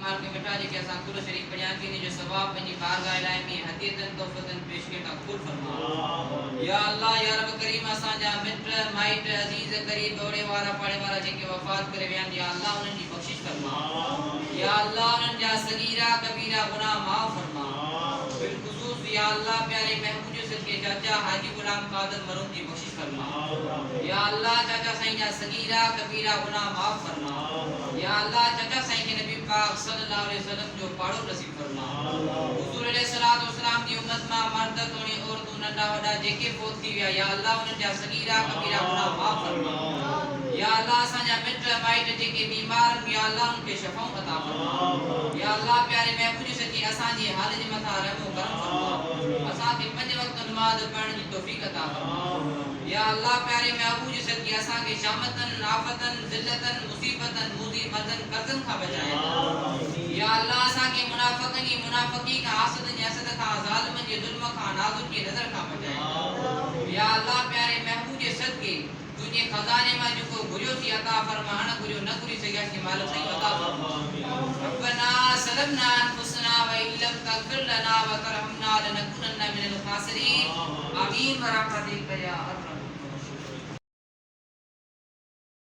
مار کے مٹا جے کہ اساں کل شریف بیان کی جو ثواب پنجی بارگاہ الہی میں ہدیتن تحفتن پیش کے قبول فرما یا اللہ یا رب کریم اساں جا مٹ مائٹ عزیز قریب بوڑے وارا پڑے وارا جے کہ وفات کرے بیان یا اللہ انہاں دی بخشش فرما یا اللہ انہاں جا صغیرہ کبیرہ گناہ معاف فرما بالخصوص یا اللہ پیارے محبوب کے چاچا حاجی غلام قادر مرحوم کی بخشش فرما یا اللہ چاچا سائیں جا صغیرہ کبیرہ گناہ معاف فرما یا اللہ چاچا سائیں کے نبی پاک صلی اللہ علیہ وسلم جو پاڑو نصیب فرما حضور علیہ الصلوۃ والسلام دی امت ما مرد توڑی عورتوں ننڈا وڈا جے کے فوت تھی ویا یا اللہ انہاں جا صغیرہ کبیرہ گناہ معاف فرما یا اللہ اساں جا مٹ مائٹ جے کے بیمار یا اللہ ان کے شفاء عطا فرما یا اللہ پیارے محبوب سے کہ اساں جی حال دے متھا رحم و کرم فرما اساں کے پنج وقت نماز پڑھنے کی توفیق عطا فرما یا اللہ پیارے محبوب سے کہ اساں کے شامتن آفتن ذلتن مصیبتن موذی مدن قرضن کا بچائے یا اللہ اساں کے منافقنی منافقی کا حسد حسد کا ظالم کے ظلم کا ناظر کی نظر کا بچائے یا اللہ پیارے محبوب صدقے تجھے خزانے میں جو کو گریو سی عطا فرما نہ گریو نہ گری سے کی مالک صحیح عطا فرما ربنا سلمنا انفسنا وان لم تغفر لنا وترحمنا لنكونن من الخاسرين آمین برحمتک یا ارحم